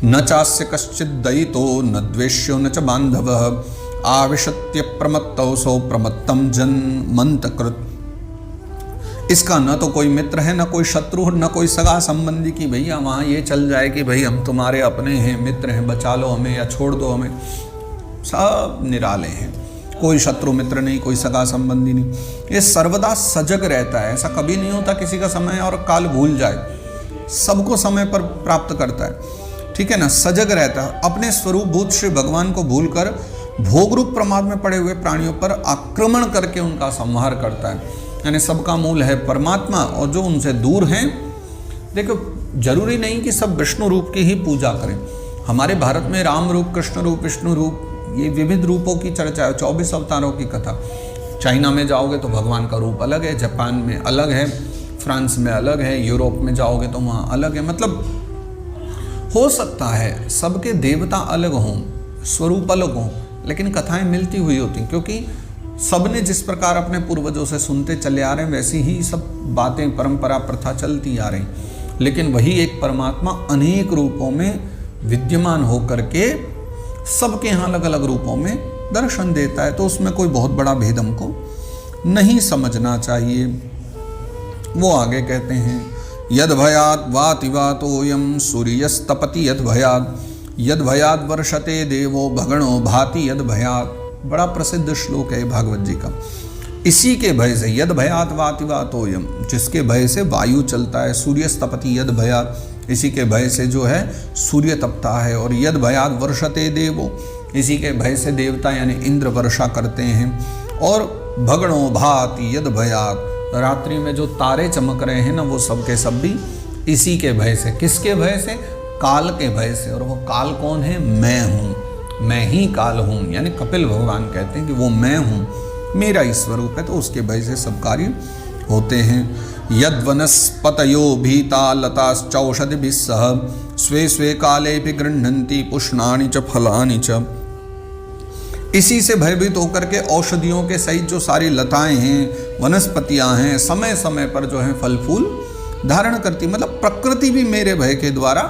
न चास्य कश्चिद दयितो न द्वेष्यो न च बांधवः आविशत्य प्रमत्तौ सो प्रमत्तम जन्मंत कृत। इसका न तो कोई मित्र है, न कोई शत्रु, न कोई सगा संबंधी की भैया वहाँ ये चल जाए कि भाई हम तुम्हारे अपने हैं, मित्र हैं, बचा लो हमें या छोड़ दो हमें। सब निराले हैं, कोई शत्रु मित्र नहीं, कोई सगा संबंधी नहीं। ये सर्वदा सजग रहता है, ऐसा कभी नहीं होता किसी का समय और काल भूल जाए, सबको समय पर प्राप्त करता है, ठीक है ना। सजग रहता है, अपने स्वरूप भूत श्री भगवान को भूलकर भोग रूप प्रमाद में पड़े हुए प्राणियों पर आक्रमण करके उनका संहार करता है। यानी सबका मूल है परमात्मा, और जो उनसे दूर हैं, देखो जरूरी नहीं कि सब विष्णु रूप की ही पूजा करें। हमारे भारत में राम रूप, कृष्ण रूप, विष्णु रूप, ये विविध रूपों की चर्चा है, 24 अवतारों की कथा। चाइना में जाओगे तो भगवान का रूप अलग है, जापान में अलग है, फ्रांस में अलग है, यूरोप में जाओगे तो वहाँ अलग है। मतलब हो सकता है सबके देवता अलग हों, स्वरूप अलग हों, लेकिन कथाएं मिलती हुई होती, क्योंकि सबने जिस प्रकार अपने पूर्वजों से सुनते चले आ रहे हैं वैसी ही सब बातें, परंपरा, प्रथा चलती आ रही। लेकिन वही एक परमात्मा अनेक रूपों में विद्यमान होकर के सबके यहाँ अलग अलग रूपों में दर्शन देता है, तो उसमें कोई बहुत बड़ा भेद हमको नहीं समझना चाहिए। वो आगे कहते हैं, यद भयाद वाति वातोयम सूर्यस्तपति यद भयाद, यद भयाद वर्षते देवो भगणो भाति यद भयाद। बड़ा प्रसिद्ध श्लोक है भागवत जी का। इसी के भय से, यद भयात वाति वातोयम, जिसके भय से वायु चलता है, सूर्यस्तपति यद भयात, इसी के भय से जो है सूर्य तपता है, और यद भयात वर्षते देवो, इसी के भय से देवता यानी इंद्र वर्षा करते हैं, और भगणो भाति यद भयात, रात्रि में जो तारे चमक रहे हैं ना वो सब के सब भी इसी के भय से। किसके भय से? काल के भय से। और वो काल कौन है? मैं हूँ, मैं ही काल हूँ। यानी कपिल भगवान कहते हैं कि वो मैं हूँ, मेरा ही स्वरूप है, तो उसके भय से सब कार्य होते हैं। यद वनस्पतयो भीता लताश्चौषधिभिः सह स्वे स्वे काले भी गृह्णन्ति पुष्णानि च फलानि च। इसी से भयभीत होकर के औषधियों के सहित जो सारी लताएं हैं, वनस्पतियां हैं, समय समय पर जो है फल फूल धारण करती, मतलब प्रकृति भी मेरे भय के द्वारा,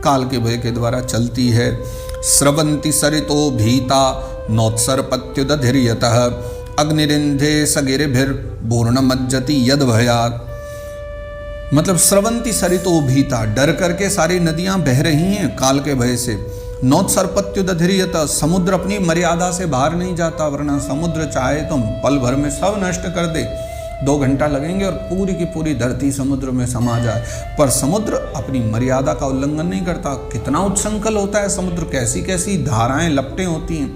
काल के भय के द्वारा चलती है। स्रवंति सरितो भीता नोत्सर्पत्युदधिर्यतः अग्निरिंधे सगिरिभिर्बूर्णमज्जति यद भयात्। मतलब स्रवंति सरितो भीता, डर करके सारी नदियां बह रही हैं काल के भय से। नोत्सर्पत्युदधिर्यत, समुद्र अपनी मर्यादा से बाहर नहीं जाता, वरना समुद्र चाहे तो पल भर में सब नष्ट कर दे, 2 घंटा लगेंगे और पूरी की पूरी धरती समुद्र में समा जाए। पर समुद्र अपनी मर्यादा का उल्लंघन नहीं करता। कितना उच्छृंखल होता है समुद्र, कैसी कैसी धाराएं, लपटें होती हैं,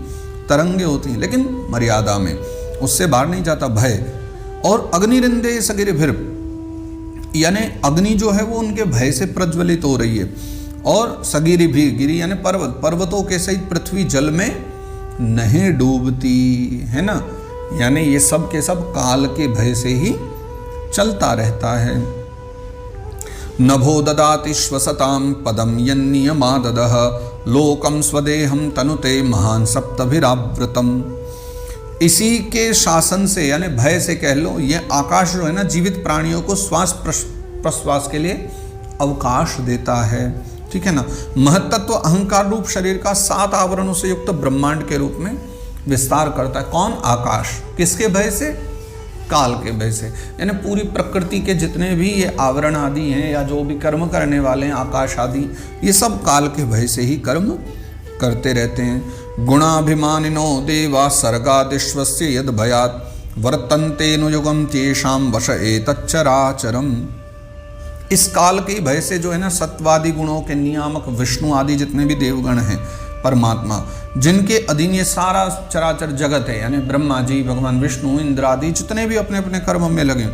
तरंगे होती हैं, लेकिन मर्यादा में, उससे बाहर नहीं जाता भय। और अग्निरिंदे सगिरिभिर, यानी अग्नि जो है वो उनके भय से प्रज्वलित हो रही है। और सगिरी भी, गिरी यानी पर्वत, पर्वतों के सहित पृथ्वी जल में नहीं डूबती है ना। यानी ये सब के सब काल के भय से ही चलता रहता है। नभो ददाति श्वसताम पदम यन्नियमाददः लोकम स्वदेहम तनुते महान सप्तभिरावृतम। इसी के शासन से यानी भय से कह लो, ये आकाश जो है ना जीवित प्राणियों को श्वास प्रश्वास के लिए अवकाश देता है, ठीक है ना। महत्त्व अहंकार रूप शरीर का 7 आवरणों से युक्त ब्रह्मांड के रूप में विस्तार करता है। कौन? आकाश। किसके भय से? काल के भय से। यानी पूरी प्रकृति के जितने भी ये आवरण आदि हैं या जो भी कर्म करने वाले हैं, आकाश आदि, ये सब काल के भय से ही कर्म करते रहते हैं। गुणाभिमानिनो देवा सर्गादिश्वस्य यद भयात् वर्तन्ते नुयुगम तेषां वश एतच्चराचरम्। इस काल के भय से जो है ना सत्वादि गुणों के नियामक विष्णु आदि जितने भी देवगण हैं, परमात्मा, जिनके अधीन ये सारा चराचर जगत है, यानी ब्रह्मा जी, भगवान विष्णु, इंद्र आदि जितने भी अपने अपने कर्म में लगे,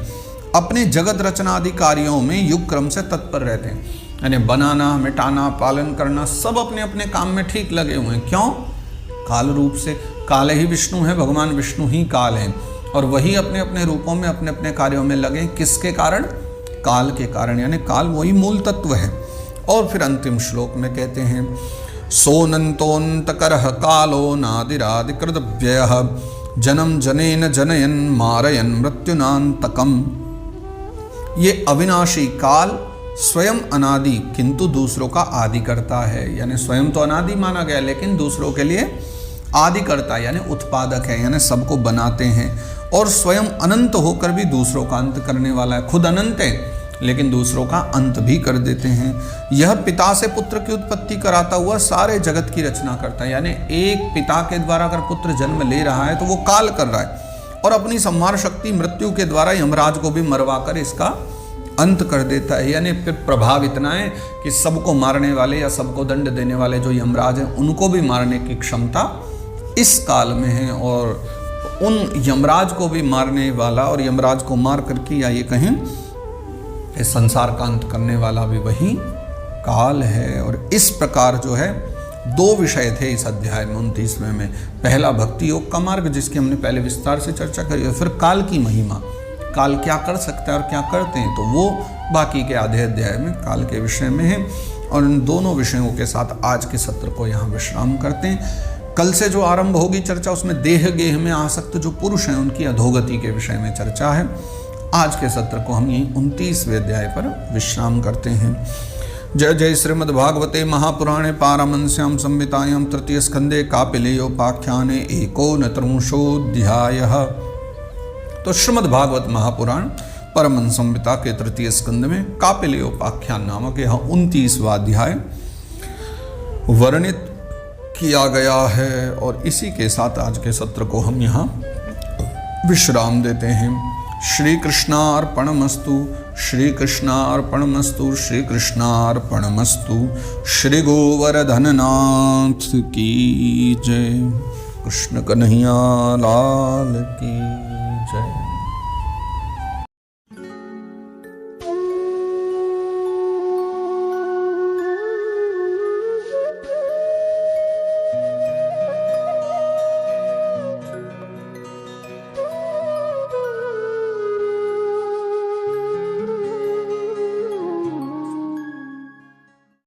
अपने जगत रचना आदि कार्यों में युग क्रम से तत्पर रहते हैं। यानी बनाना, मिटाना, पालन करना, सब अपने अपने काम में ठीक लगे हुए हैं। क्यों? काल रूप से। काल ही विष्णु है, भगवान विष्णु ही काल है, और वही अपने अपने रूपों में अपने अपने कार्यों में लगे। किसके कारण? काल के कारण। यानी काल वही मूल तत्व है। और फिर अंतिम श्लोक में कहते हैं, सोनंतोन्तकरः कालो नादिरादिकृतव्ययः जन्म जनेन जनयन् मारयन् मृत्युनान्तकम्। ये अविनाशी काल स्वयं अनादि किंतु दूसरों का आदि करता है, यानी स्वयं तो अनादि माना गया लेकिन दूसरों के लिए आदि करता है, यानी उत्पादक है, यानी सबको बनाते हैं। और स्वयं अनंत होकर भी दूसरों का अंत करने वाला है, खुद अनंत है लेकिन दूसरों का अंत भी कर देते हैं। यह पिता से पुत्र की उत्पत्ति कराता हुआ सारे जगत की रचना करता है, यानी एक पिता के द्वारा अगर पुत्र जन्म ले रहा है तो वो काल कर रहा है और अपनी संहार शक्ति मृत्यु के द्वारा यमराज को भी मरवाकर इसका अंत कर देता है। यानी फिर प्रभाव इतना है कि सबको मारने वाले या सबको दंड देने वाले जो यमराज हैं उनको भी मारने की क्षमता इस काल में है, और उन यमराज को भी मारने वाला और यमराज को मार करके या ये कहें इस संसार का अंत करने वाला भी वही काल है। और इस प्रकार जो है 2 विषय थे इस अध्याय में 29वें में। पहला भक्ति योग का मार्ग जिसकी हमने पहले विस्तार से चर्चा करी, और फिर काल की महिमा, काल क्या कर सकता है और क्या करते हैं, तो वो बाकी के आधे अध्याय में काल के विषय में है। और इन दोनों विषयों के साथ आज के सत्र को यहाँ विश्राम करते हैं। कल से जो आरंभ होगी चर्चा उसमें देह गेह में आसक्त जो पुरुष हैं उनकी अधोगति के विषय में चर्चा है। आज के सत्र को हम यही 29वें अध्याय पर विश्राम करते हैं। जय जय श्रीमद्भागवते महापुराणे पारमहंस्यां संहितायां तृतीय स्कंदे कापिलेयोपाख्याने एकोनत्रिंशोऽध्यायः। तो श्रीमद्भागवत महापुराण परमहंस संहिता के तृतीय स्कंद में कापिलेयोपाख्यान नामक यह 29वां अध्याय वर्णित किया गया है। और इसी के साथ आज के सत्र को हम यहाँ विश्राम देते हैं। श्री कृष्णार्पणमस्तु, श्री कृष्णार्पणमस्तु, श्री कृष्णार्पणमस्तु। श्री गोवर्धननाथ की जय, कृष्ण कन्हैया लाल की जय।